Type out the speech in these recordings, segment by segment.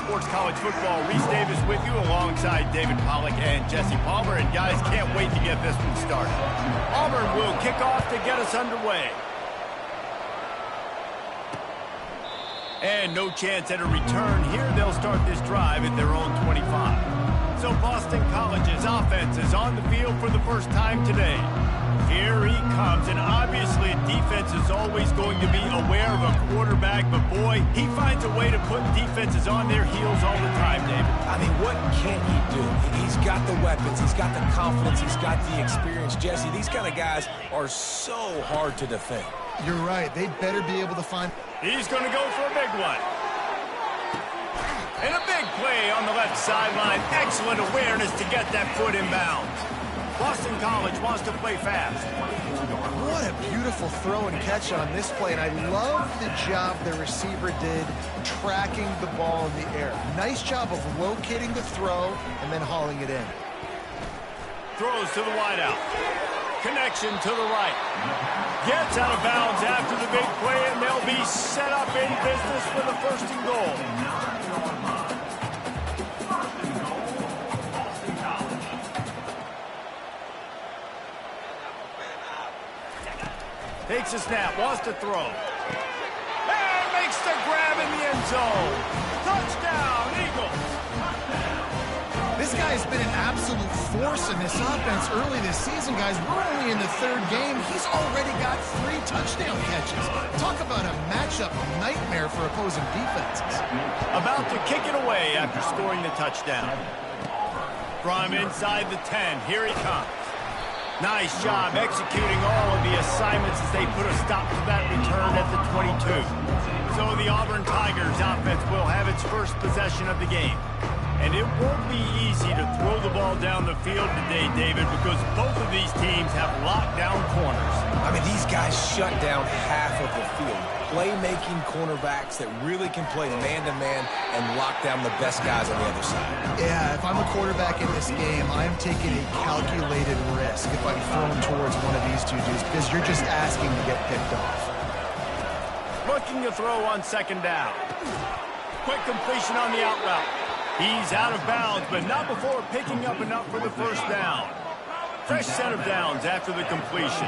Sports College Football. Reese Davis with you alongside David Pollack and Jesse Palmer. And guys, can't wait to get this one started. Auburn will kick off to get us underway. And no chance at a return here. They'll start this drive at their own 25. So Boston College's offense is on the field for the first time today. Here he comes, and obviously defense is always going to be aware of a quarterback, but boy, he finds a way to put defenses on their heels all the time, David. I mean, what can he do? He's got the weapons, he's got the confidence, he's got the experience. Jesse, these kind of guys are so hard to defend. You're right. They better be able to find... He's going to go for a big one. And a big play on the left sideline. Excellent awareness to get that foot in bounds. Boston College wants to play fast. What a beautiful throw and catch on this play, and I love the job the receiver did tracking the ball in the air. Nice job of locating the throw and then hauling it in. Throws to the wideout. Connection to the right. Gets out of bounds after the big play, and they'll be set up in business for the first and goal. Takes a snap, wants to throw. And makes the grab in the end zone. Touchdown, Eagles. This guy's been an absolute force in this offense early this season, guys. We're only in the third game. He's already got 3 touchdown catches. Talk about a matchup nightmare for opposing defenses. About to kick it away after scoring the touchdown. From inside the 10, here he comes. Nice job executing all of the assignments as they put a stop to that return at the 22. So the Auburn Tigers offense will have its first possession of the game. And it won't be easy to throw the ball down the field today, David, because both of these teams have locked down corners. I mean, these guys shut down half of the field. Playmaking cornerbacks that really can play man-to-man and lock down the best guys on the other side. Yeah, if I'm a quarterback in this game, I'm taking a calculated risk if I'm thrown towards one of these two dudes, because you're just asking to get picked off. Looking to throw on second down. Quick completion on the out route. He's out of bounds, but not before picking up enough for the first down. Fresh set of downs after the completion.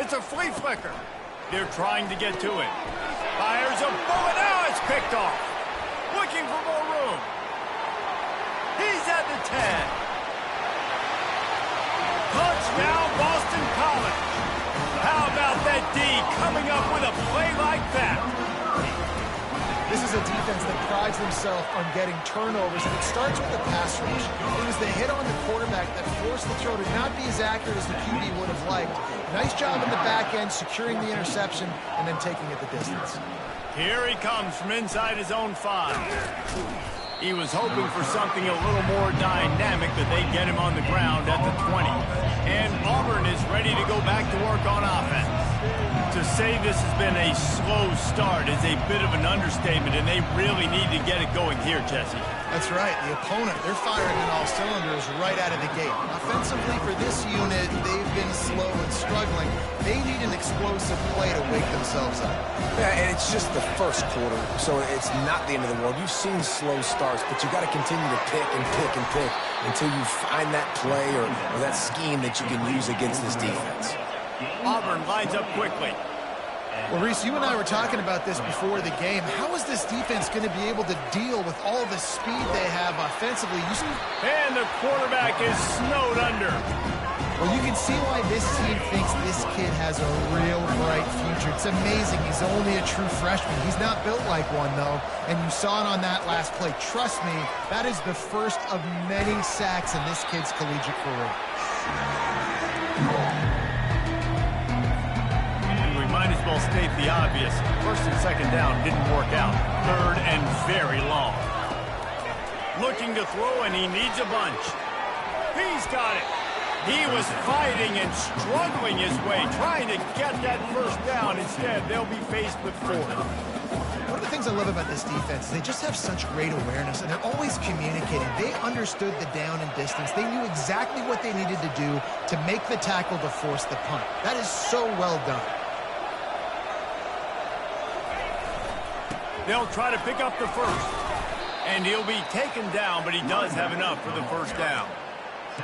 It's a flea flicker. They're trying to get to it. Fires a bullet. Now it's picked off. Looking for more room. He's at the 10. Touchdown, Boston College. How about that D coming up with a play like that? This is a defense that prides themselves on getting turnovers, and it starts with the pass rush. It was the hit on the quarterback that forced the throw to not be as accurate as the QB would have liked. Nice job in the back end, securing the interception, and then taking it the distance. Here he comes from inside his own 5. He was hoping for something a little more dynamic, but they get him on the ground at the 20. And Auburn is ready to go back to work on offense. To say this has been a slow start is a bit of an understatement, and they really need to get it going here, Jesse. That's right. The opponent, they're firing on all cylinders right out of the gate. Offensively for this unit, they've been slow and struggling. They need an explosive play to wake themselves up. Yeah, and it's just the first quarter, so it's not the end of the world. You've seen slow starts, but you got to continue to pick and pick and pick until you find that play or that scheme that you can use against this defense. Auburn lines up quickly. Well, Reese, you and I were talking about this before the game. How is this defense going to be able to deal with all the speed they have offensively? And the quarterback is snowed under. Well, you can see why this team thinks this kid has a real bright future. It's amazing. He's only a true freshman. He's not built like one, though, and you saw it on that last play. Trust me, that is the first of many sacks in this kid's collegiate career. Might as well state the obvious. First and second down didn't work out. Third and very long. Looking to throw, and he needs a bunch. He's got it. He was fighting and struggling his way, trying to get that first down. Instead, they'll be faced with 4. One of the things I love about this defense is they just have such great awareness, and they're always communicating. They understood the down and distance. They knew exactly what they needed to do to make the tackle to force the punt. That is so well done. They'll try to pick up the first. And he'll be taken down, but he does have enough for the first down.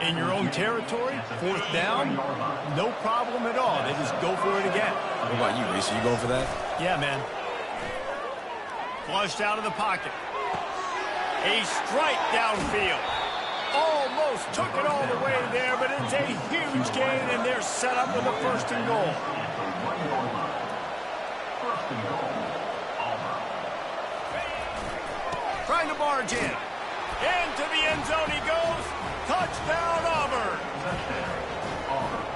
In your own territory, fourth down, no problem at all. They just go for it again. What about you, Reese? Are you going for that? Yeah, man. Flushed out of the pocket. A strike downfield. Almost took it all the way there, but it's a huge gain, and they're set up with a first and goal. Trying to barge in. Into the end zone he goes. Touchdown, Auburn.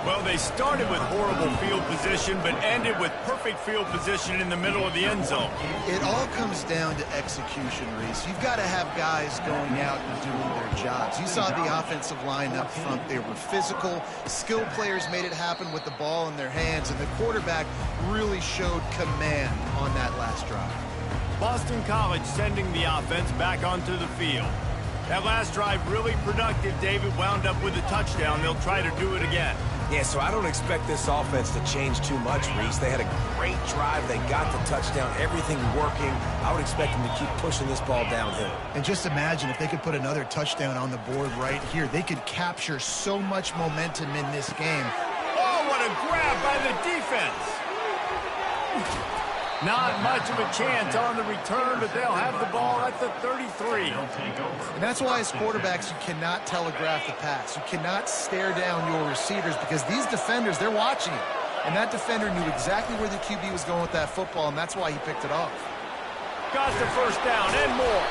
Well, they started with horrible field position, but ended with perfect field position in the middle of the end zone. It all comes down to execution, Reese. You've got to have guys going out and doing their jobs. You saw the offensive line up front. They were physical. Skilled players made it happen with the ball in their hands, and the quarterback really showed command on that last drive. Boston College sending the offense back onto the field. That last drive really productive. David wound up with a touchdown. They'll try to do it again. Yeah, so I don't expect this offense to change too much, Reese. They had a great drive. They got the touchdown. Everything working. I would expect them to keep pushing this ball downhill. And just imagine if they could put another touchdown on the board right here. They could capture so much momentum in this game. Oh, what a grab by the defense. Not much of a chance on the return, but they'll have the ball at the 33. And that's why as quarterbacks you cannot telegraph the pass. You cannot stare down your receivers because these defenders, they're watching it. And that defender knew exactly where the QB was going with that football, and that's why he picked it off. Got the first down and more.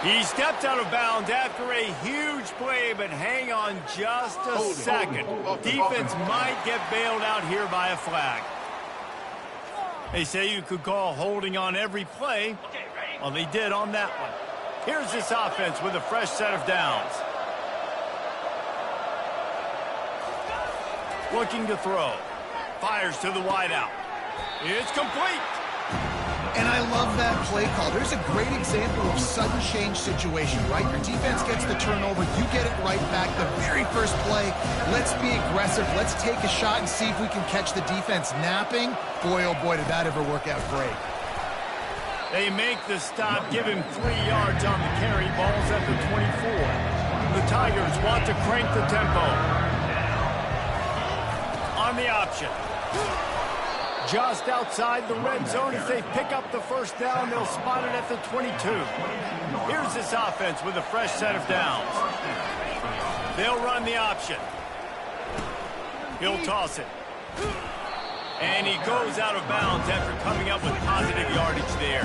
He stepped out of bounds after a huge play, but hang on just a second. Defense might get bailed out here by a flag. They say you could call holding on every play. Well, they did on that one. Here's this offense with a fresh set of downs. Looking to throw. Fires to the wideout. It's complete. And I love that play call. There's a great example of sudden change situation, right? Your defense gets the turnover. You get it right back. The very first play, let's be aggressive. Let's take a shot and see if we can catch the defense napping. Boy, oh boy, did that ever work out great. They make the stop, give him 3 yards on the carry. Ball's at the 24. The Tigers want to crank the tempo. On the option. Just outside the red zone as they pick up the first down. They'll spot it at the 22. Here's this offense with a fresh set of downs. They'll run the option. He'll toss it. And he goes out of bounds after coming up with positive yardage there.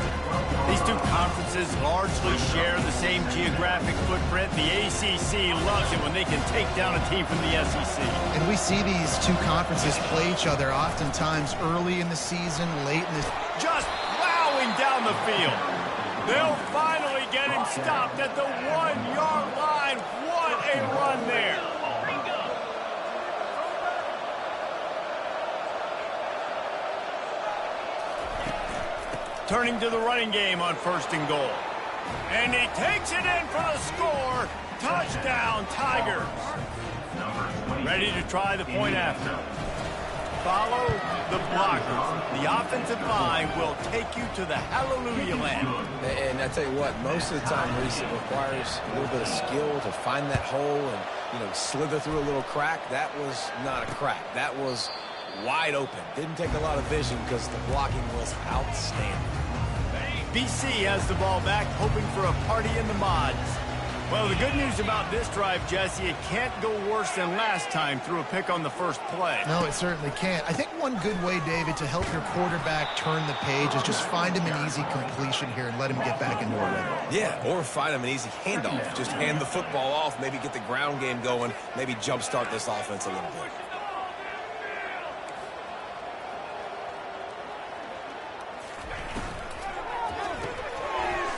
These two conferences largely share the same geographic footprint. The ACC loves it when they can take down a team from the SEC. And we see these two conferences play each other oftentimes early in the season, late in the... Just plowing down the field. They'll finally get him stopped at the 1-yard line. What a run there. Turning to the running game on first and goal. And he takes it in for the score. Touchdown, Tigers. Ready to try the point after. Follow the blockers. The offensive line will take you to the hallelujah land. And I tell you what, most of the time, Reese, it requires a little bit of skill to find that hole and, you know, slither through a little crack. That was not a crack. That was wide open. Didn't take a lot of vision because the blocking was outstanding. BC has the ball back, hoping for a party in the mods. Well, the good news about this drive, Jesse, it can't go worse than last time through a pick on the first play. No, it certainly can't. I think one good way, David, to help your quarterback turn the page is just find him an easy completion here and let him get back into a rhythm. Yeah, or find him an easy handoff. Just hand the football off, maybe get the ground game going, maybe jumpstart this offense a little bit.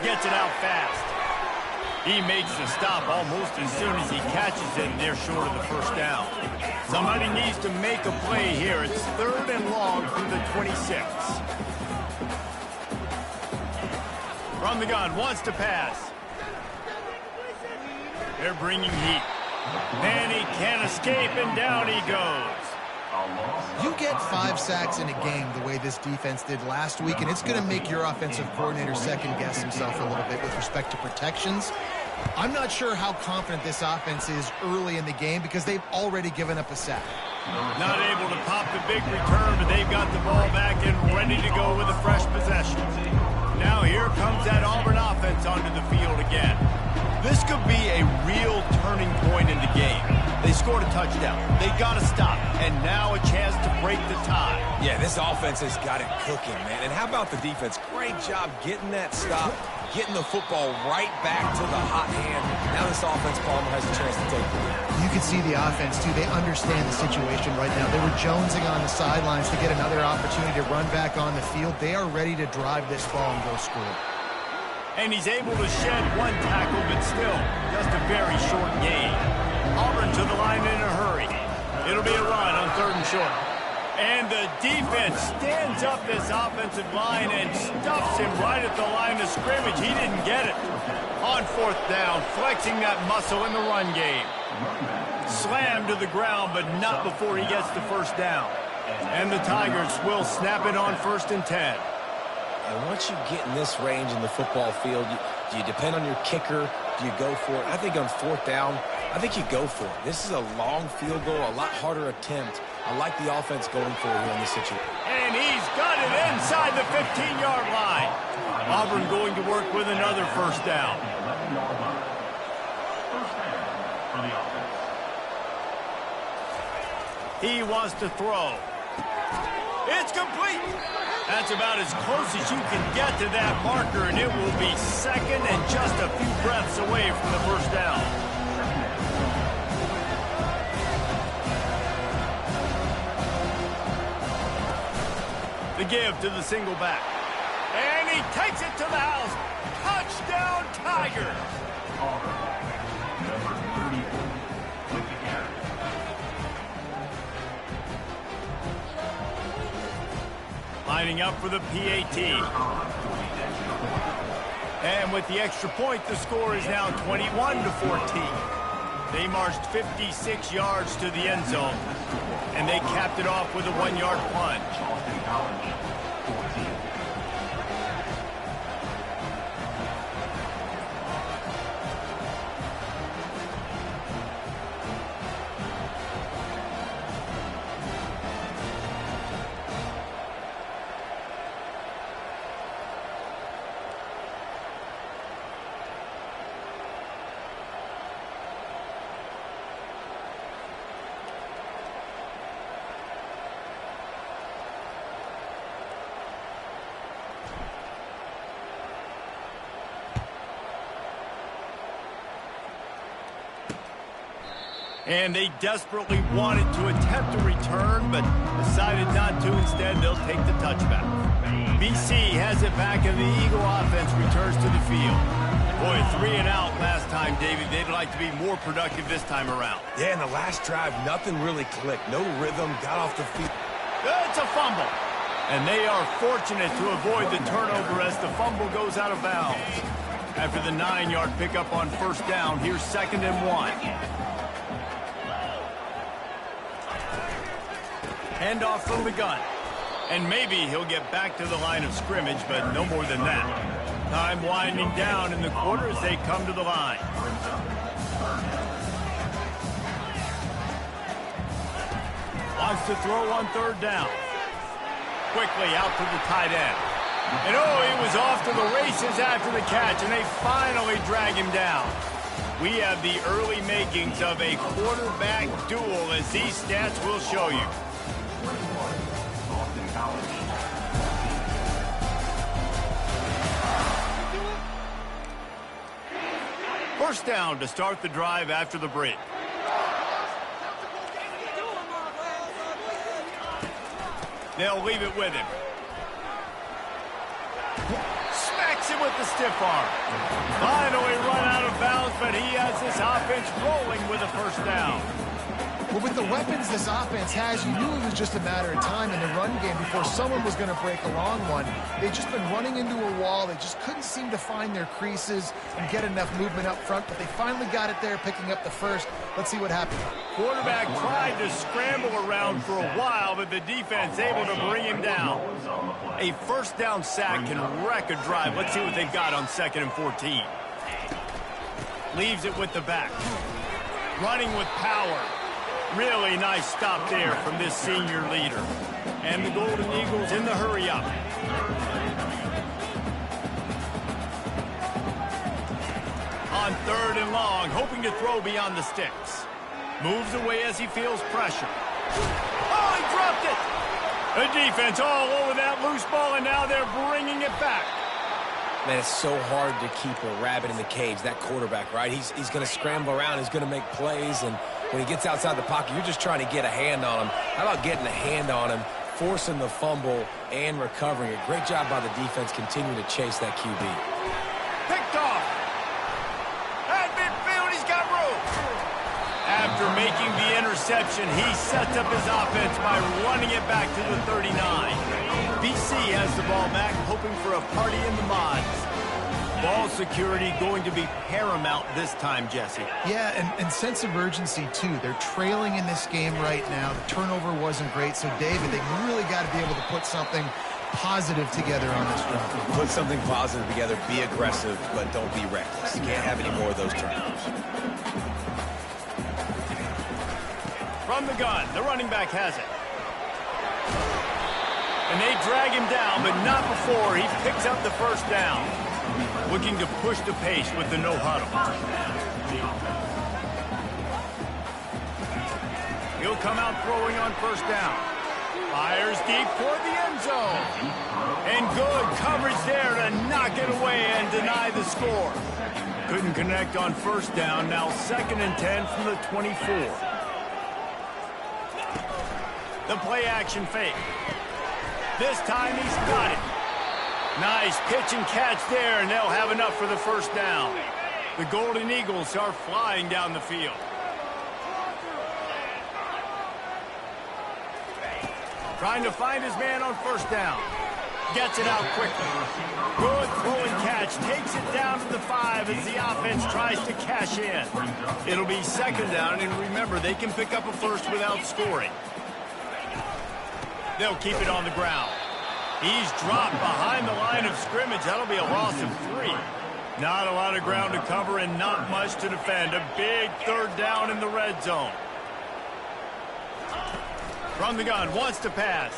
Gets it out fast. He makes the stop almost as soon as he catches it, and they're short of the first down. Somebody needs to make a play here. It's 3rd and long from the 26. From the gun, wants to pass. They're bringing heat. And he can't escape, and down he goes. You get 5 sacks in a game the way this defense did last week, and it's going to make your offensive coordinator second-guess himself a little bit with respect to protections. I'm not sure how confident this offense is early in the game because they've already given up a sack. Not able to pop the big return, but they've got the ball back and ready to go with a fresh possession. Now here comes that Auburn offense onto the field again. This could be a real turning point in the game. They scored a touchdown. They got to stop. And now a chance to break the tie. Yeah, this offense has got it cooking, man. And how about the defense? Great job getting that stop, getting the football right back to the hot hand. Now this offense, Palmer, has a chance to take the lead. You can see the offense, too. They understand the situation right now. They were jonesing on the sidelines to get another opportunity to run back on the field. They are ready to drive this ball and go score. And he's able to shed one tackle, but still, just a very short gain. Auburn to the line in a hurry. It'll be a run on 3rd and short. And the defense stands up this offensive line and stuffs him right at the line of scrimmage. He didn't get it. On 4th down, flexing that muscle in the run game. Slammed to the ground, but not before he gets the 1st down. And the Tigers will snap it on 1st and 10. And once you get in this range in the football field, do you depend on your kicker? Do you go for it? I think on 4th down, I think you go for it. This is a long field goal, a lot harder attempt. I like the offense going for it here in this situation. And he's got it inside the 15-yard line. Auburn going to work with another 1st down. He wants to throw. It's complete. That's about as close as you can get to that marker, and it will be 2nd and just a few breaths away from the 1st down. The give to the single back. And he takes it to the house. Touchdown, Tiger. Number 34 with the carry. Lining up for the PAT. And with the extra point, the score is now 21-14. They marched 56 yards to the end zone, and they capped it off with a 1-yard plunge. And they desperately wanted to attempt a return, but decided not to. Instead, they'll take the touchback. BC has it back, and the Eagle offense returns to the field. Boy, 3 and out last time, David. They'd like to be more productive this time around. Yeah, in the last drive, nothing really clicked. No rhythm, got off the field. It's a fumble. And they are fortunate to avoid the turnover as the fumble goes out of bounds. After the 9-yard pickup on 1st down, here's 2nd and 1. Handoff from the gun. And maybe he'll get back to the line of scrimmage, but no more than that. Time winding down in the quarter as they come to the line. Wants to throw on 3rd down. Quickly out to the tight end. And oh, he was off to the races after the catch, and they finally drag him down. We have the early makings of a quarterback duel, as these stats will show you. First down to start the drive after the break. They'll leave it with him. Smacks him with the stiff arm. Finally run out of bounds, but he has this offense rolling with a 1st down. Well, with the weapons this offense has, you knew it was just a matter of time in the run game before someone was going to break a long one. They've just been running into a wall. They just couldn't seem to find their creases and get enough movement up front, but they finally got it there, picking up the first. Let's see what happens. Quarterback tried to scramble around for a while, but the defense able to bring him down. A first down sack can wreck a drive. Let's see what they've got on 2nd and 14. Leaves it with the back. Running with power. Really nice stop there from this senior leader. And the Golden Eagles in the hurry-up. On 3rd and long, hoping to throw beyond the sticks. Moves away as he feels pressure. Oh, he dropped it! The defense all over that loose ball, and now they're bringing it back. Man, it's so hard to keep a rabbit in the cage, that quarterback, right? He's going to scramble around. He's going to make plays, and when he gets outside the pocket, you're just trying to get a hand on him. How about getting a hand on him, forcing the fumble, and recovering it? Great job by the defense continuing to chase that QB. Picked off. At midfield, he's got room. After making the interception, he sets up his offense by running it back to the 39. BC has the ball back, hoping for a party in the mods. Ball security going to be paramount this time, Jesse. Yeah, and sense of urgency, too. They're trailing in this game right now. The turnover wasn't great, so, David, they really got to be able to put something positive together on this drive. Put something positive together, be aggressive, but don't be reckless. You can't have any more of those turnovers. From the gun, the running back has it. And they drag him down, but not before he picks up the first down. Looking to push the pace with the no-huddle. He'll come out throwing on first down. Fires deep toward the end zone. And good coverage there to knock it away and deny the score. Couldn't connect on first down. Now 2nd and 10 from the 24. The play-action fake. This time he's got it. Nice pitch and catch there, and they'll have enough for the first down. The Golden Eagles are flying down the field. Trying to find his man on first down. Gets it out quickly. Good throw and catch. Takes it down to the 5 as the offense tries to cash in. It'll be 2nd down, and remember, they can pick up a first without scoring. They'll keep it on the ground. He's dropped behind the line of scrimmage. That'll be a loss of 3. Not a lot of ground to cover and not much to defend. A big 3rd down in the red zone. From the gun, wants to pass.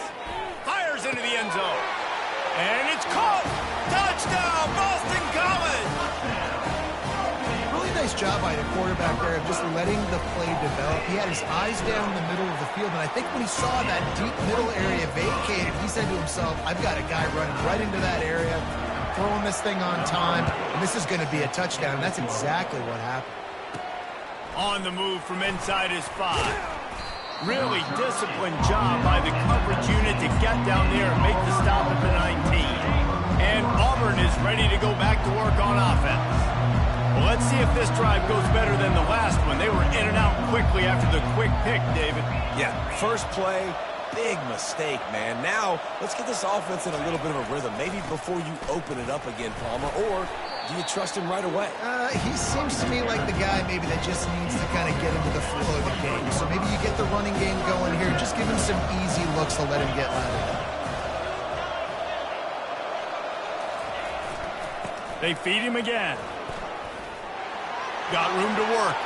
Fires into the end zone. And it's caught. Touchdown, Boston College. Really nice job by the quarterback there of just letting the play develop. He had his eyes down the middle of the field, and I think when he saw that deep middle area vacated, he said to himself, I've got a guy running right into that area, throwing this thing on time, and this is going to be a touchdown, and that's exactly what happened. On the move from inside his 5. Really disciplined job by the coverage unit to get down there and make the stop at the 19. And Auburn is ready to go back to work on offense. Well, let's see if this drive goes better than the last one. They were in and out quickly after the quick pick, David. Yeah, first play, big mistake, man. Now, let's get this offense in a little bit of a rhythm. Maybe before you open it up again, Palmer, or do you trust him right away? He seems to me like the guy maybe that just needs to kind of get into the flow of the game. So maybe you get the running game going here. Just give him some easy looks to let him get lathered up. They feed him again. Got room to work.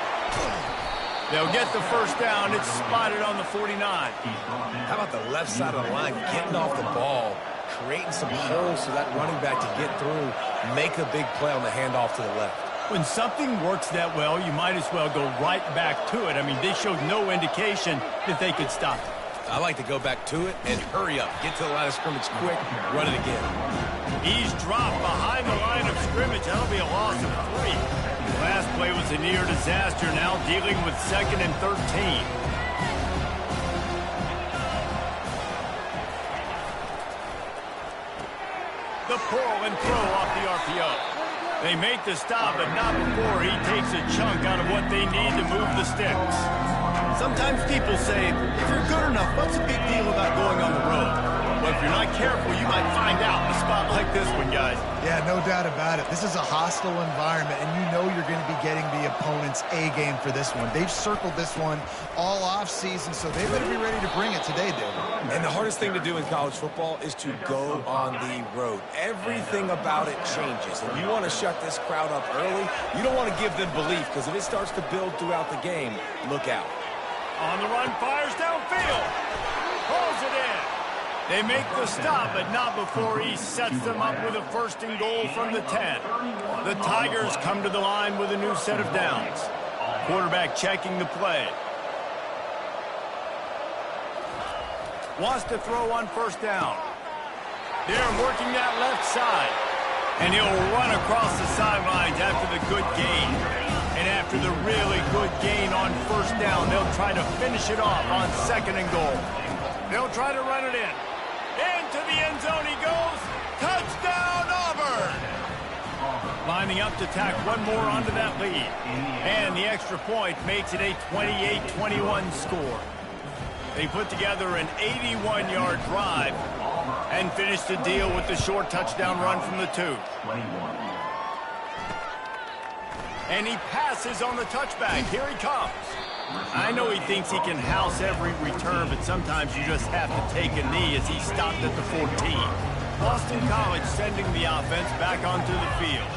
They'll get the first down. It's spotted on the 49. How about the left side of the line getting off the ball, creating some holes for that running back to get through, make a big play on the handoff to the left. When something works that well, you might as well go right back to it. I mean, they showed no indication that they could stop it. I like to go back to it and hurry up. Get to the line of scrimmage quick, run it again. He's dropped behind the line of scrimmage. That'll be a loss of 3. Last play was a near disaster, now dealing with 2nd and 13. The pull and throw off the RPO. They make the stop, but not before he takes a chunk out of what they need to move the sticks. Sometimes people say, if you're good enough, what's the big deal about going on the road? Well, if you're not careful, you might find out in a spot like this one, guys. Yeah, no doubt about it. This is a hostile environment, and you know you're going to be getting the opponent's A game for this one. They've circled this one all off-season, so they better be ready to bring it today, David. And the hardest thing to do in college football is to go on the road. Everything about it changes. If you want to shut this crowd up early, you don't want to give them belief, because if it starts to build throughout the game, look out. On the run, fires downfield. Pulls it in. They make the stop, but not before he sets them up with a 1st and goal from the 10. The Tigers come to the line with a new set of downs. Quarterback checking the play. Wants to throw on 1st down. They're working that left side. And he'll run across the sidelines after the good gain. And after the really good gain on 1st down, they'll try to finish it off on 2nd and goal. They'll try to run it in. Into the end zone he goes. Touchdown, Auburn! Lining up to tack one more onto that lead. And the extra point makes it a 28-21 score. They put together an 81-yard drive and finish the deal with the short touchdown run from the 2. And he passes on the touchback. Here he comes. I know he thinks he can house every return, but sometimes you just have to take a knee as he stopped at the 14. Boston College sending the offense back onto the field.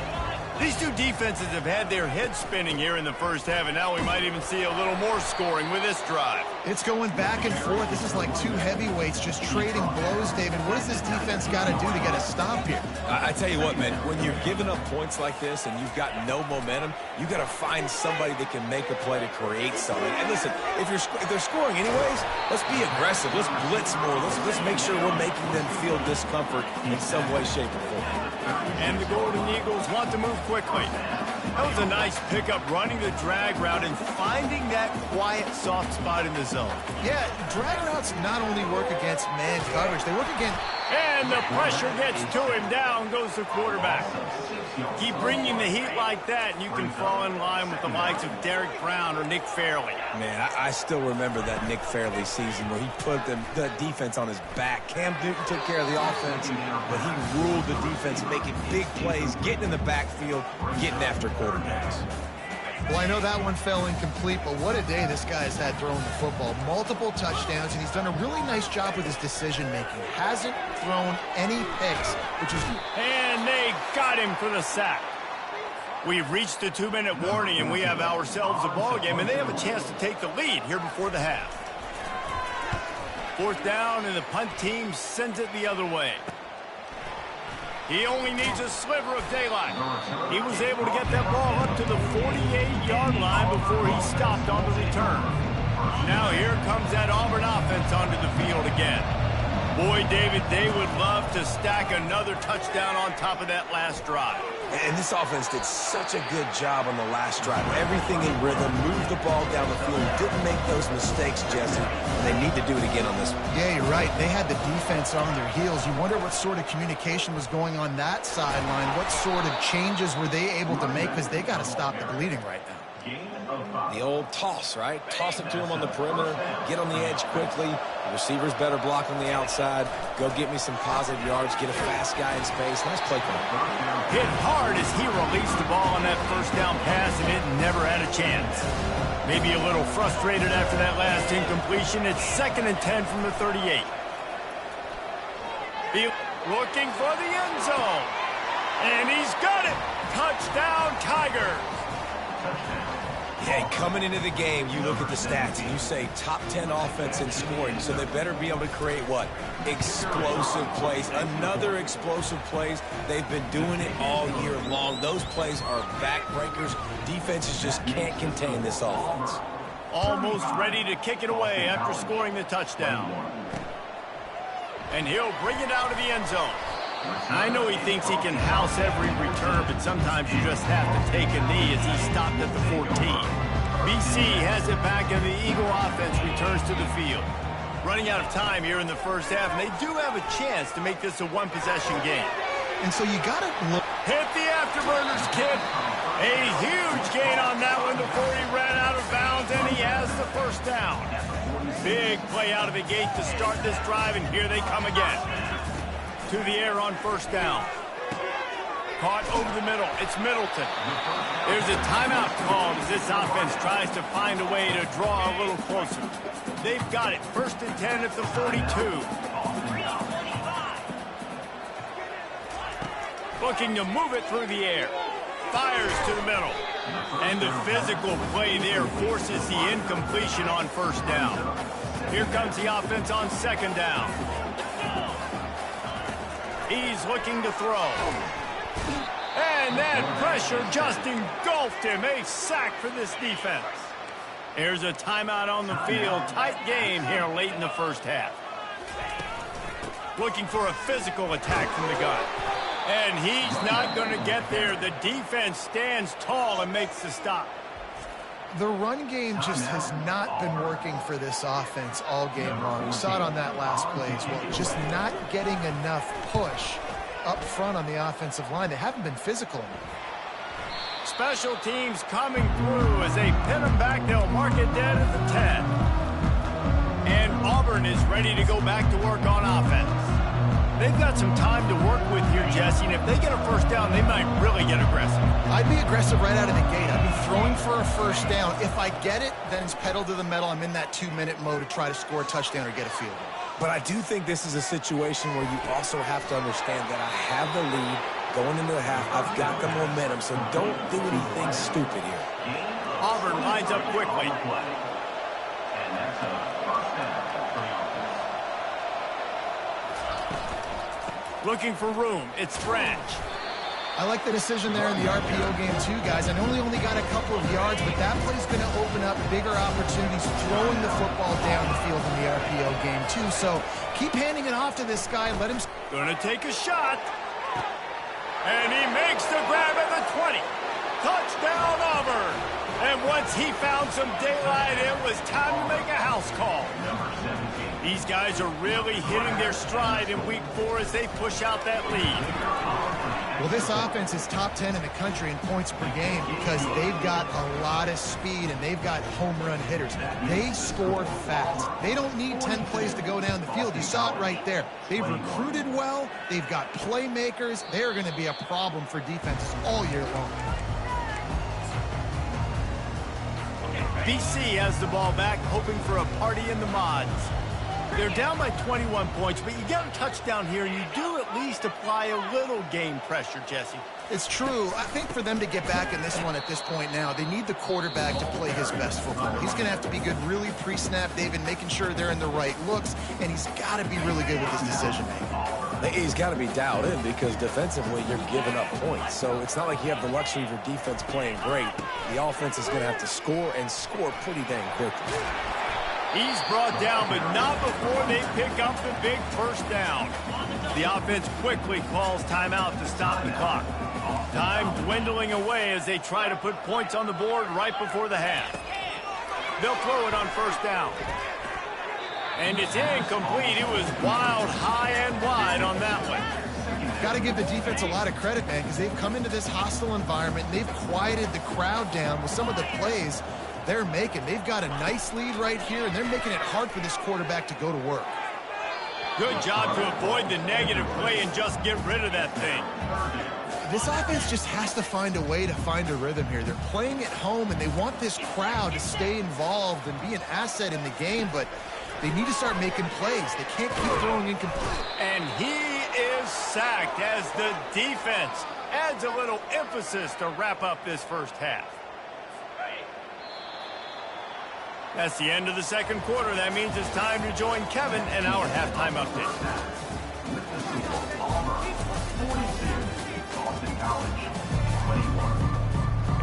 These two defenses have had their heads spinning here in the first half, and now we might even see a little more scoring with this drive. It's going back and forth. This is like two heavyweights just trading blows, David. What does this defense got to do to get a stop here? I tell you what, man, when you're giving up points like this and you've got no momentum, you got to find somebody that can make a play to create something. And listen, if they're scoring anyways, let's be aggressive. Let's blitz more. Let's make sure we're making them feel discomfort in some way, shape, or form. And the Golden Eagles want to move quickly. That was a nice pickup, running the drag route and finding that quiet, soft spot in the zone. Yeah, drag routes not only work against man coverage, they work against... And the pressure gets to him. Down goes the quarterback. Keep bringing the heat like that, and you can fall in line with the likes of Derek Brown or Nick Fairley. Man, I still remember that Nick Fairley season where he put the defense on his back. Cam Newton took care of the offense, but he ruled the defense, making big plays, getting in the backfield, getting after quarterbacks. Well, I know that one fell incomplete, but what a day this guy's had throwing the football. Multiple touchdowns, and he's done a really nice job with his decision-making. Hasn't thrown any picks, which is... And they got him for the sack. We've reached the 2-minute warning, and we have ourselves a ball game, and they have a chance to take the lead here before the half. 4th down, and the punt team sends it the other way. He only needs a sliver of daylight. He was able to get that ball up to the 48-yard line before he stopped on the return. Now here comes that Auburn offense onto the field again. Boy, David, they would love to stack another touchdown on top of that last drive. And this offense did such a good job on the last drive. Everything in rhythm, moved the ball down the field, didn't make those mistakes, Jesse, and they need to do it again on this one. Yeah, you're right. They had the defense on their heels. You wonder what sort of communication was going on that sideline. What sort of changes were they able to make, because they got to stop the bleeding right now. The old toss, right? Toss it to him on the perimeter, get on the edge quickly. The receivers better block on the outside. Go get me some positive yards, get a fast guy in space. Nice play call. Hit hard as he released the ball on that 1st down pass, and it never had a chance. Maybe a little frustrated after that last incompletion. It's 2nd and 10 from the 38. Looking for the end zone. And he's got it. Touchdown, Tigers. Yeah, coming into the game, you look at the stats and you say top 10 offense in scoring, so they better be able to create what? Explosive plays. Another explosive plays. They've been doing it all year long. Those plays are backbreakers. Defenses just can't contain this offense. Almost ready to kick it away after scoring the touchdown. And he'll bring it out of the end zone. I know he thinks he can house every return, but sometimes you just have to take a knee as he stopped at the 14. BC has it back, and the Eagle offense returns to the field. Running out of time here in the first half, and they do have a chance to make this a one-possession game. And so you got to look. Hit the afterburners, kid. A huge gain on that one before he ran out of bounds, and he has the first down. Big play out of the gate to start this drive, and here they come again. To the air on first down. Caught over the middle. It's Middleton. There's a timeout called as this offense tries to find a way to draw a little closer. They've got it. 1st and 10 at the 42. Looking to move it through the air. Fires to the middle. And the physical play there forces the incompletion on first down. Here comes the offense on 2nd down. He's looking to throw. And that pressure just engulfed him. A sack for this defense. There's a timeout on the field. Tight game here late in the first half. Looking for a physical attack from the gun. And he's not going to get there. The defense stands tall and makes the stop. The run game just has not been working for this offense all game long. We saw it on that last play as well. Just not getting enough push up front on the offensive line. They haven't been physical enough. Special teams coming through as they pin them back. They'll mark it dead at the 10. And Auburn is ready to go back to work on offense. They've got some time to work with here, Jesse, and if they get a first down, they might really get aggressive. I'd be aggressive right out of the gate. I'd be throwing for a first down. If I get it, then it's pedal to the metal. I'm in that 2-minute mode to try to score a touchdown or get a field goal. But I do think this is a situation where you also have to understand that I have the lead going into the half. I've got the momentum, so don't do anything stupid here. Auburn lines up quickly. Looking for room. It's French. I like the decision there in the RPO game too, guys. I know he only got a couple of yards, but that play's going to open up bigger opportunities throwing the football down the field in the RPO game too. So keep handing it off to this guy. Let him. Gonna take a shot. And he makes the grab at the 20. Touchdown, Auburn. And once he found some daylight, it was time to make a house call. These guys are really hitting their stride in week 4 as they push out that lead. Well, this offense is top 10 in the country in points per game because they've got a lot of speed and they've got home run hitters. They score fast. They don't need 10 plays to go down the field. You saw it right there. They've recruited well. They've got playmakers. They're going to be a problem for defenses all year long. BC has the ball back, hoping for a party in the mods. They're down by 21 points, but you get a touchdown here, and you do at least apply a little game pressure, Jesse. It's true. I think for them to get back in this one at this point now, they need the quarterback to play his best football. He's going to have to be good really pre-snap, David, making sure they're in the right looks, and he's got to be really good with his decision-making. He's got to be dialed in because defensively you're giving up points. So it's not like you have the luxury of your defense playing great. The offense is going to have to score and score pretty dang quickly. He's brought down, but not before they pick up the big first down. The offense quickly calls timeout to stop the clock. Time dwindling away as they try to put points on the board right before the half. They'll throw it on first down. And it's incomplete. It was wild, high and wide on that one. Got to give the defense a lot of credit, man, because they've come into this hostile environment. And they've quieted the crowd down with some of the plays they're making. They've got a nice lead right here, and they're making it hard for this quarterback to go to work. Good job to avoid the negative play and just get rid of that thing. This offense just has to find a way to find a rhythm here. They're playing at home, and they want this crowd to stay involved and be an asset in the game, but they need to start making plays. They can't keep throwing incomplete. And he is sacked as the defense adds a little emphasis to wrap up this first half. That's the end of the second quarter. That means it's time to join Kevin and our halftime update.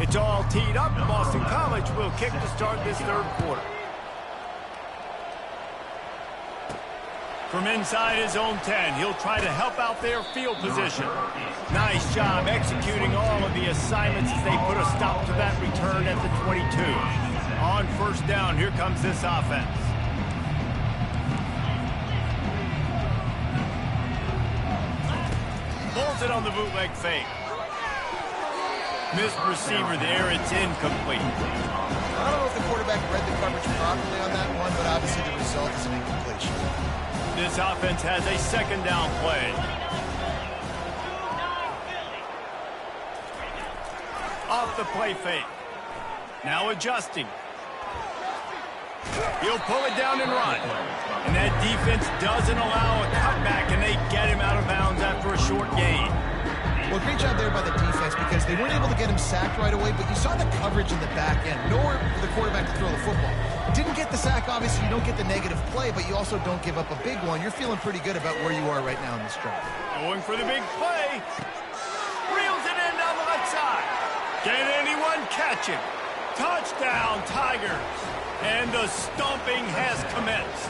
It's all teed up. Boston College will kick to start this third quarter. From inside his own 10, he'll try to help out their field position. Nice job executing all of the assignments as they put a stop to that return at the 22. On first down, here comes this offense. Full Throws it on the bootleg fake. Missed receiver there. It's incomplete. I don't know if the quarterback read the coverage properly on that one, but obviously the result is an incompletion. This offense has a second down play. Off the play fake. Now adjusting. He'll pull it down and run. And that defense doesn't allow a cutback, and they get him out of bounds after a short gain. Well, great job there by the defense because they weren't able to get him sacked right away, but you saw the coverage in the back end. Nowhere for the quarterback to throw the football. Didn't get the sack, obviously. You don't get the negative play, but you also don't give up a big one. You're feeling pretty good about where you are right now in this drive. Going for the big play. Reels it in down the left side. Can anyone catch him? Touchdown, Tigers. And the stomping has commenced.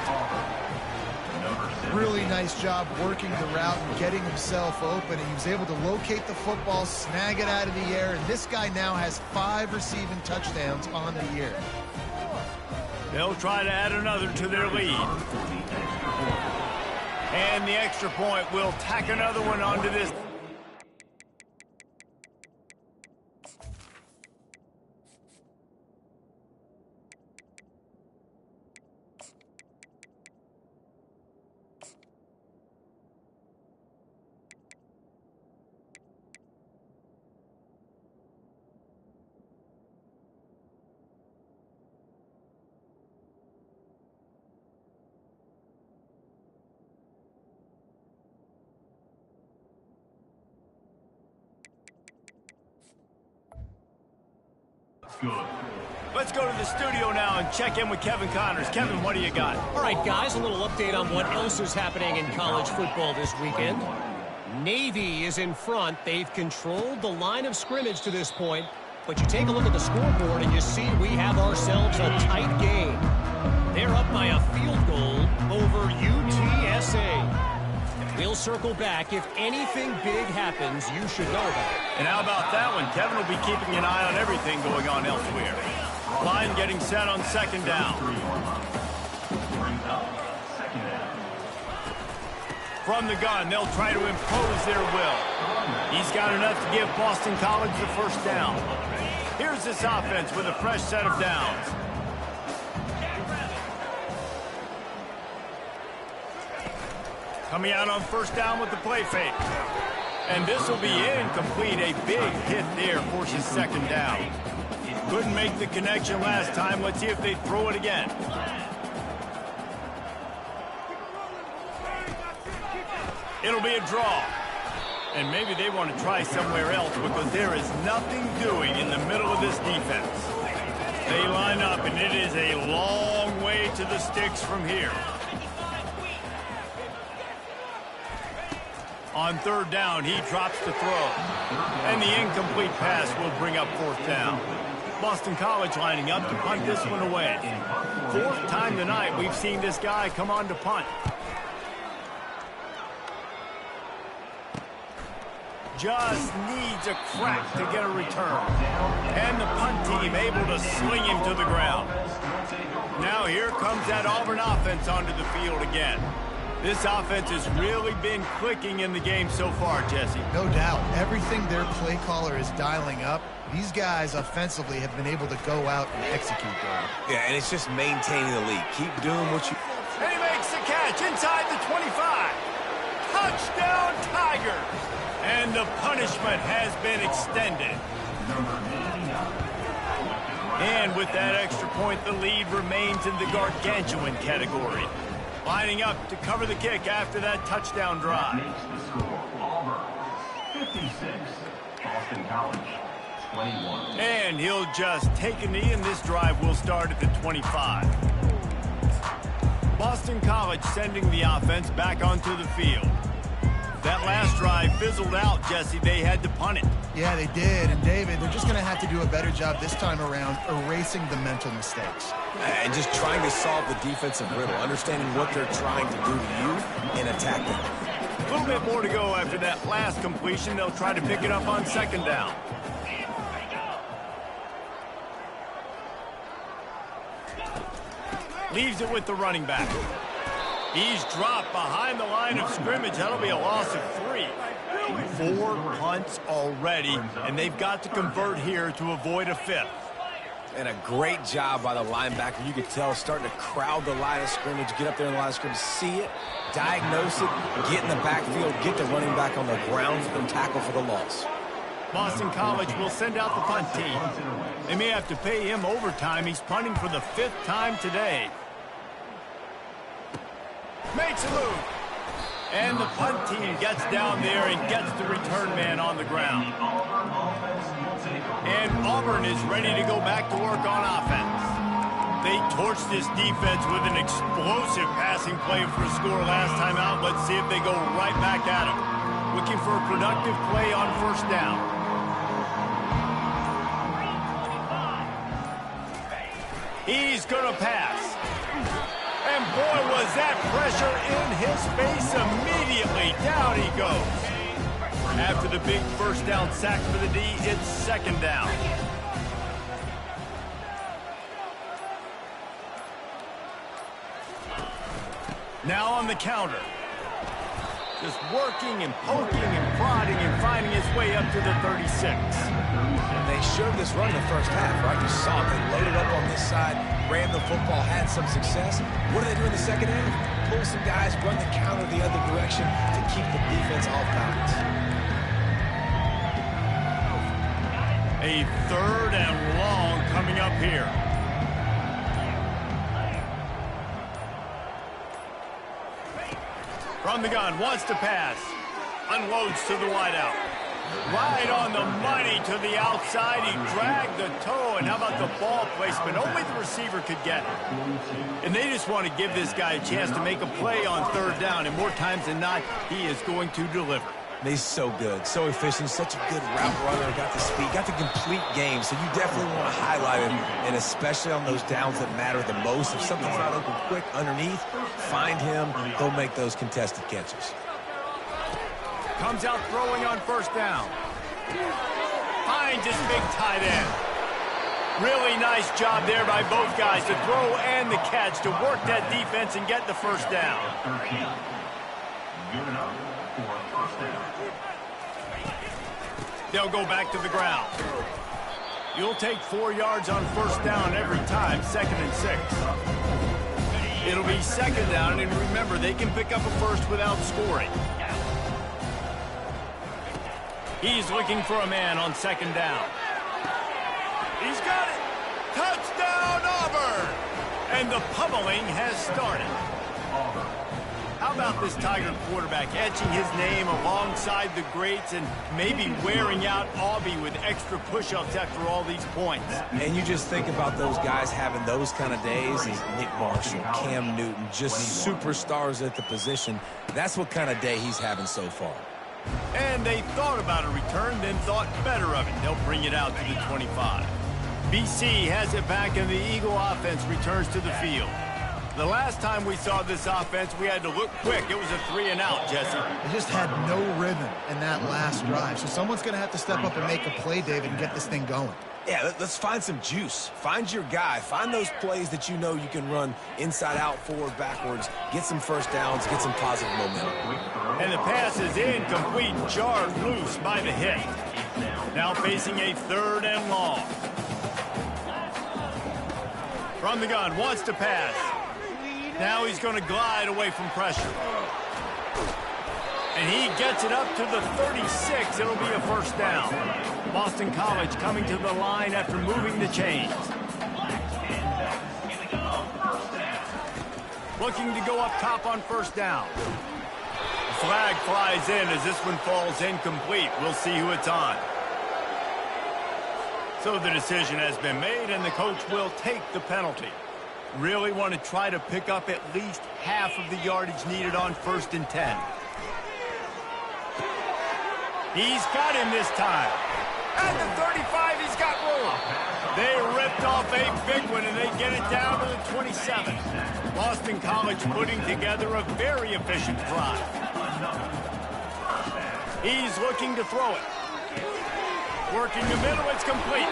Really nice job working the route and getting himself open, and he was able to locate the football, snag it out of the air, and this guy now has 5 receiving touchdowns on the year. They'll try to add another to their lead. And the extra point will tack another one onto this. Good. Let's go to the studio now and check in with Kevin Connors. Kevin, what do you got? All right, guys, a little update on what else is happening in college football this weekend. Navy is in front. They've controlled the line of scrimmage to this point. But you take a look at the scoreboard and you see we have ourselves a tight game. They're up by a field goal over UTSA. We'll circle back. If anything big happens, you should know about it. And how about that one? Kevin will be keeping an eye on everything going on elsewhere. Line getting set on second down. From the gun, they'll try to impose their will. He's got enough to give Boston College the first down. Here's this offense with a fresh set of downs. Coming out on first down with the play fake. And this will be incomplete. A big hit there forces second down. Couldn't make the connection last time. Let's see if they throw it again. It'll be a draw. And maybe they want to try somewhere else because there is nothing doing in the middle of this defense. They line up, and it is a long way to the sticks from here. On third down, he drops the throw. And the incomplete pass will bring up fourth down. Boston College lining up to punt this one away. Fourth time tonight we've seen this guy come on to punt. Just needs a crack to get a return. And the punt team able to sling him to the ground. Now here comes that Auburn offense onto the field again. This offense has really been clicking in the game so far, Jesse. No doubt. Everything their play caller is dialing up, these guys offensively have been able to go out and execute that. Yeah, and it's just maintaining the lead. Keep doing what you... And he makes the catch inside the 25. Touchdown, Tigers. And the punishment has been extended. And with that extra point, the lead remains in the gargantuan category. Lining up to cover the kick after that touchdown drive. Makes the score. Auburn, 56. Boston College, 21. And he'll just take a knee, and this drive will start at the 25. Boston College sending the offense back onto the field. That last drive fizzled out, Jesse. They had to punt it. Yeah, they did. And, David, they're just going to have to do a better job this time around erasing the mental mistakes. And just trying to solve the defensive riddle, understanding what they're trying to do to you and attack them. A little bit more to go after that last completion. They'll try to pick it up on second down. Leaves it with the running back. He's dropped behind the line of scrimmage. That'll be a loss of 3. 4 punts already, and they've got to convert here to avoid a 5th. And a great job by the linebacker. You could tell starting to crowd the line of scrimmage, get up there in the line of scrimmage, see it, diagnose it, get in the backfield, get the running back on the ground for the tackle for the loss. Boston College will send out the punt team. They may have to pay him overtime. He's punting for the 5th time today. Makes a move. And the punt team gets down there and gets the return man on the ground. And Auburn is ready to go back to work on offense. They torched this defense with an explosive passing play for a score last time out. Let's see if they go right back at him. Looking for a productive play on first down. He's going to pass. And boy, was that pressure in his face immediately. Down he goes. After the big first down sack for the D, it's 2nd down. Now on the counter. Just working and poking and prodding and finding his way up to the 36. They showed this run in the first half, right? You saw it. They loaded up on this side, ran the football, had some success. What do they do in the second half? Pull some guys, run the counter the other direction to keep the defense off balance. A 3rd and long coming up here. From the gun, wants to pass. Unloads to the wideout. Right on the money to the outside. He dragged the toe, and how about the ball placement? Only the receiver could get it. And they just want to give this guy a chance to make a play on 3rd down, and more times than not, he is going to deliver. He's so good, so efficient, such a good route runner, got the speed, got the complete game, so you definitely want to highlight him, and especially on those downs that matter the most. If something's not open quick underneath, find him, he'll make those contested catches. Comes out throwing on first down. Finds his big tight end. Really nice job there by both guys to throw and the catch to work that defense and get the first down. Good enough for first down. They'll go back to the ground. You'll take 4 yards on first down every time, 2nd and 6. It'll be 2nd down, and remember, they can pick up a first without scoring. He's looking for a man on 2nd down. He's got it. Touchdown, Auburn! And the pummeling has started. How about this Tiger quarterback etching his name alongside the greats and maybe wearing out Aubie with extra push-ups after all these points? And you just think about those guys having those kind of days. Nick Marshall, Cam Newton, just superstars at the position. That's what kind of day he's having so far. And they thought about a return, then thought better of it. They'll bring it out to the 25. BC has it back, and the Eagle offense returns to the field. The last time we saw this offense, we had to look quick. It was a 3-and-out, Jesse. They just had no rhythm in that last drive. So someone's going to have to step up and make a play, David, and get this thing going. Yeah, let's find some juice. Find your guy. Find those plays that you know you can run inside out, forward, backwards. Get some first downs. Get some positive momentum. And the pass is incomplete, jarred loose by the hit. Now facing a 3rd and long. From the gun, wants to pass. Now he's going to glide away from pressure. And he gets it up to the 36. It'll be a first down. Boston College coming to the line after moving the chains. Looking to go up top on first down. The flag flies in as this one falls incomplete. We'll see who it's on. So the decision has been made, and the coach will take the penalty. Really want to try to pick up at least half of the yardage needed on 1st and 10. He's got him this time. At the 35, he's got room. They ripped off a big one, and they get it down to the 27. Boston College putting together a very efficient drive. He's looking to throw it. Working the middle, it's complete.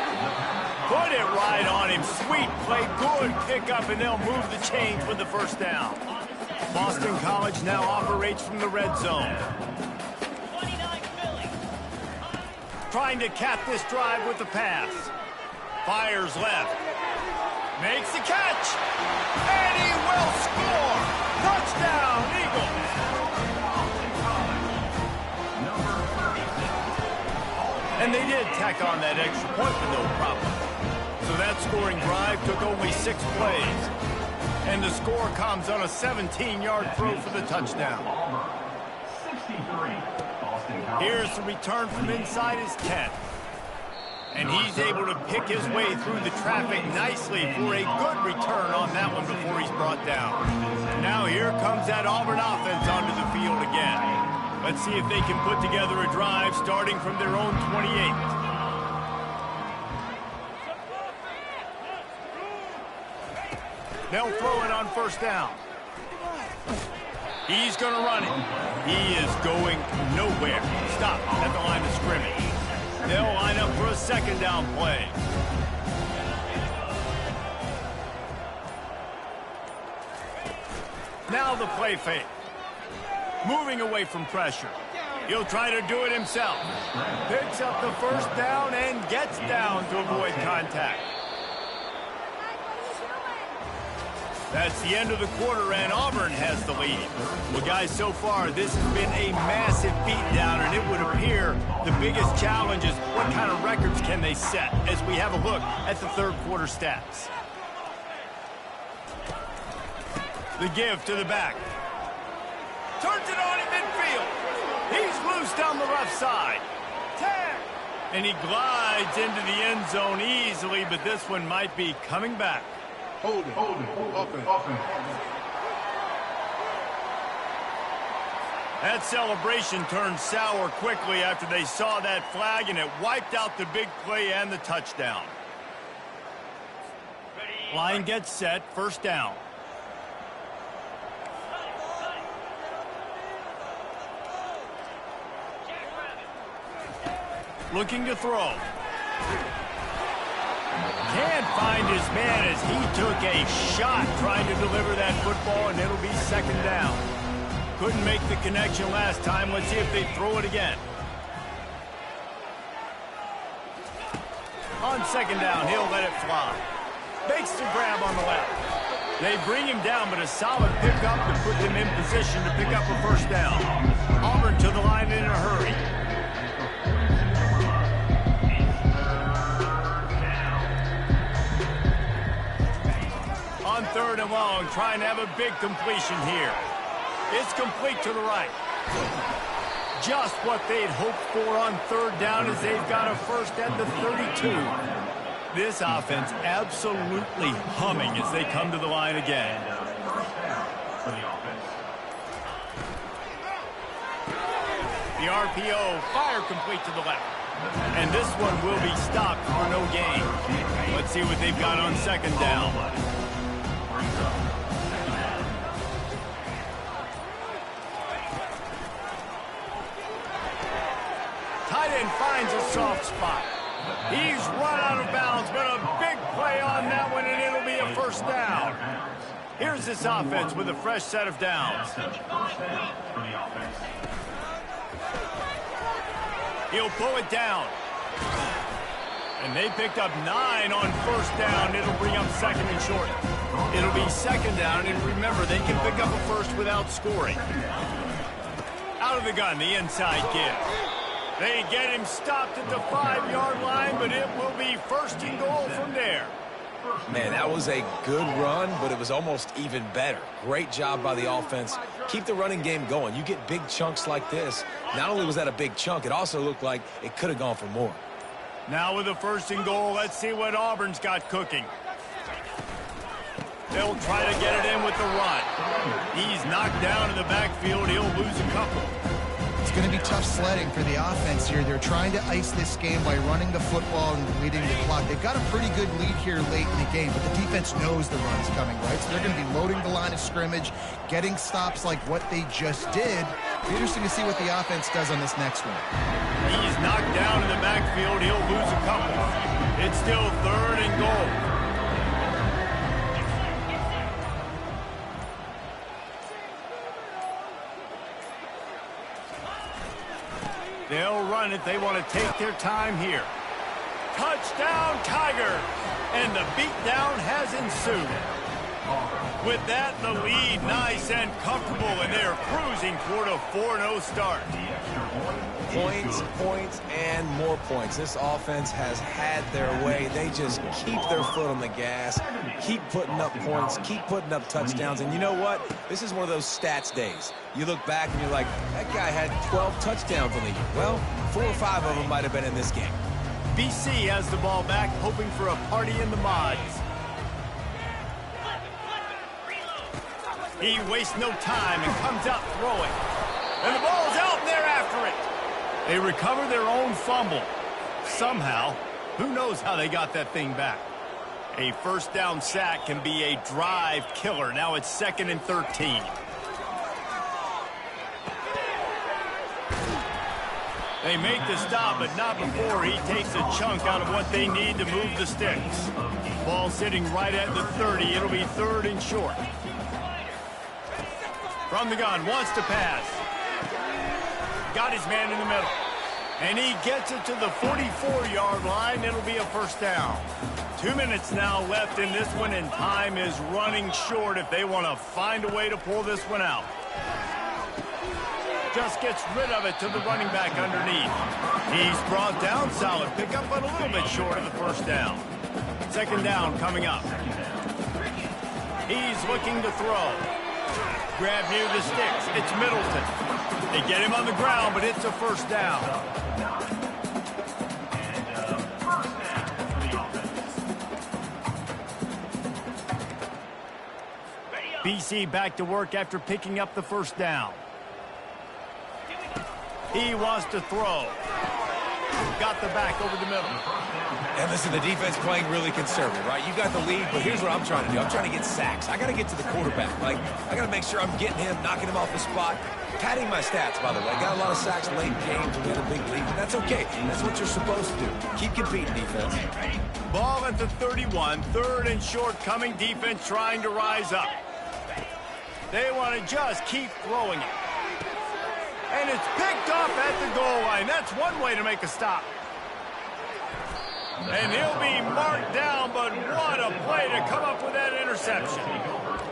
Put it right on him. Sweet play, good pickup, and they'll move the chains with the first down. Boston College now operates from the red zone. Trying to cap this drive with the pass. Fires left. Makes the catch. And he will score. Touchdown, Eagles. And they did tack on that extra point with no problem. So that scoring drive took only 6 plays. And the score comes on a 17-yard throw for the touchdown. Here's the return from inside his 10. And he's able to pick his way through the traffic nicely for a good return on that one before he's brought down. Now here comes that Auburn offense onto the field again. Let's see if they can put together a drive starting from their own 28. They'll throw it on first down. He's going to run it. He is going nowhere. Stop at the line of scrimmage. They'll line up for a second down play. Now the play fake. Moving away from pressure. He'll try to do it himself. Picks up the first down and gets down to avoid contact. That's the end of the quarter, and Auburn has the lead. Well, guys, so far, this has been a massive beatdown, and it would appear the biggest challenge is what kind of records can they set as we have a look at the third quarter stats. The give to the back. Turns it on in midfield. He's loose down the left side. 10. And he glides into the end zone easily, but this one might be coming back. Hold it. Offense. That celebration turned sour quickly after they saw that flag, and it wiped out the big play and the touchdown. Line gets set, first down. Looking to throw. Can't find his man as he took a shot trying to deliver that football, and it'll be second down. Couldn't make the connection last time. Let's see if they throw it again. On second down, he'll let it fly. Makes the grab on the left. They bring him down, but a solid pickup to put them in position to pick up a first down. Auburn to the line in a hurry. On third and long, trying to have a big completion here. It's complete to the right. Just what they'd hoped for on third down as they've got a first at the 32. This offense absolutely humming as they come to the line again. The RPO, fire complete to the left. And this one will be stopped for no gain. Let's see what they've got on second down. Tight end finds a soft spot. He's run out of bounds, but a big play on that one, and it'll be a first down. Here's this offense with a fresh set of downs. He'll pull it down. And they picked up 9 on first down. It'll bring up second and short. It'll be second down, and remember, they can pick up a first without scoring. Out of the gun, the inside give. They get him stopped at the 5-yard line, but it will be first and goal from there. Man, that was a good run, but it was almost even better. Great job by the offense. Keep the running game going. You get big chunks like this. Not only was that a big chunk, it also looked like it could have gone for more. Now with the first and goal, let's see what Auburn's got cooking. They'll try to get it in with the run. He's knocked down in the backfield. He'll lose a couple. It's going to be tough sledding for the offense here. They're trying to ice this game by running the football and leading the clock. They've got a pretty good lead here late in the game, but the defense knows the run's coming, right? So they're going to be loading the line of scrimmage, getting stops like what they just did. It'll be interesting to see what the offense does on this next one. He's knocked down in the backfield. He'll lose a couple. It's still third and goal. They'll run it. They want to take their time here. Touchdown, Tiger! And the beatdown has ensued. With that, the lead nice and comfortable, and they're cruising toward a 4-0 start. Points, points, and more points. This offense has had their way. They just keep their foot on the gas, keep putting up points, keep putting up touchdowns. And you know what? This is one of those stats days. You look back and you're like, that guy had 12 touchdowns on the year. Well, 4 or 5 of them might have been in this game. BC has the ball back, hoping for a party in the mods. He wastes no time and comes out throwing. And the ball's out, and they're after it. They recover their own fumble. Somehow, who knows how they got that thing back. A first down sack can be a drive killer. Now it's 2nd and 13. They make the stop, but not before he takes a chunk out of what they need to move the sticks. Ball sitting right at the 30. It'll be 3rd and short. From the gun, wants to pass. Got his man in the middle. And he gets it to the 44-yard line. It'll be a first down. 2 minutes now left in this one, and time is running short if they want to find a way to pull this one out. Just gets rid of it to the running back underneath. He's brought down, solid pickup, but a little bit short of the first down. 2nd down coming up. He's looking to throw. Grab near the sticks. It's Middleton. They get him on the ground, but it's a first down. BC back to work after picking up the first down. He wants to throw. Got the back over the middle. And listen, the defense playing really conservative, right? You got the lead, but here's what I'm trying to do. I'm trying to get sacks. I got to get to the quarterback. Like, I got to make sure I'm getting him, knocking him off the spot. Padding my stats, by the way. Got a lot of sacks late in games and we had a big lead, but that's okay. That's what you're supposed to do. Keep competing, defense. Ball at the 31, 3rd and short coming. Defense trying to rise up. They want to just keep throwing it. And it's picked off at the goal line. That's one way to make a stop. And he'll be marked down, but what a play to come up with that interception.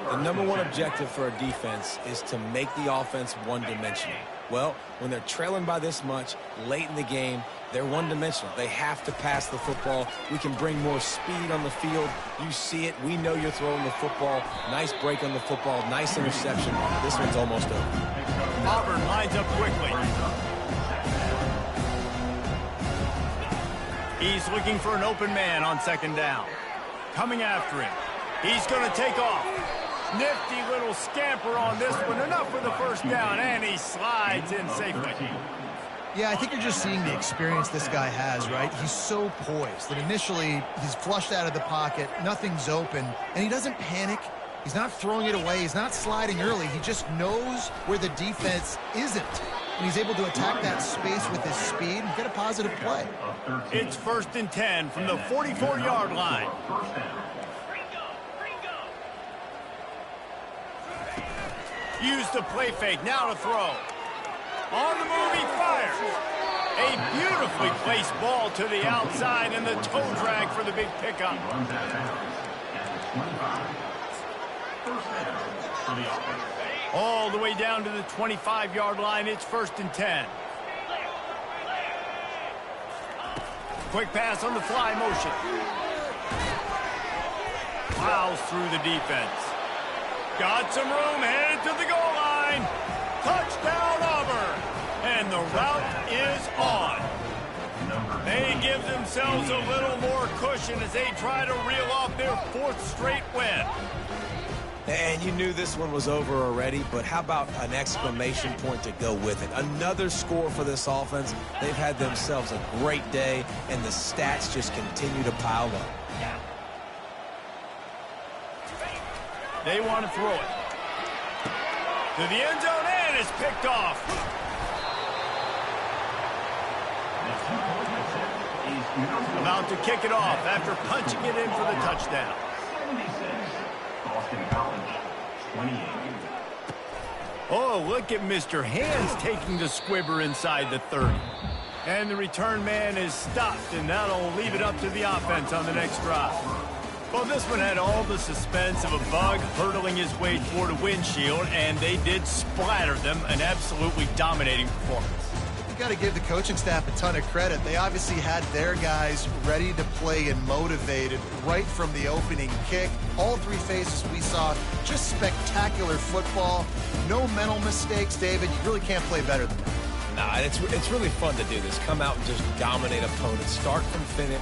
The number one objective for a defense is to make the offense one-dimensional. Well, when they're trailing by this much, late in the game, they're one-dimensional. They have to pass the football. We can bring more speed on the field. You see it. We know you're throwing the football. Nice break on the football. Nice interception. This one's almost over. Auburn lines up quickly. He's looking for an open man on 2nd down. Coming after him. He's going to take off. Nifty little scamper on this one. Enough for the first down, and he slides in safely. Yeah, I think you're just seeing the experience this guy has, right? He's so poised that initially he's flushed out of the pocket, nothing's open, and he doesn't panic. He's not throwing it away. He's not sliding early. He just knows where the defense isn't. And he's able to attack that space with his speed and get a positive play. It's 1st and 10 from the 44-yard line. Use the play fake. Now to throw. On the move, he fires. A beautifully placed ball to the outside and the toe drag for the big pickup. All the way down to the 25-yard line. It's 1st and 10. Quick pass on the fly motion. Plows through the defense. Got some room, headed to the goal line. Touchdown, Auburn. And the route is on. They give themselves a little more cushion as they try to reel off their 4th straight win. And you knew this one was over already, but how about an exclamation point to go with it? Another score for this offense. They've had themselves a great day, and the stats just continue to pile up. They want to throw it. To the end zone, and it's picked off. About to kick it off after punching it in for the touchdown. 76, Boston College, 28. Oh, look at Mr. Hands taking the squibber inside the 30. And the return man is stopped, and that'll leave it up to the offense on the next drive. Well, this one had all the suspense of a bug hurtling his way toward a windshield, and they did splatter them, an absolutely dominating performance. You got to give the coaching staff a ton of credit. They obviously had their guys ready to play and motivated right from the opening kick. All three phases we saw, just spectacular football. No mental mistakes, David. You really can't play better than that. Nah, it's really fun to do this. Come out and just dominate opponents. Start from finish.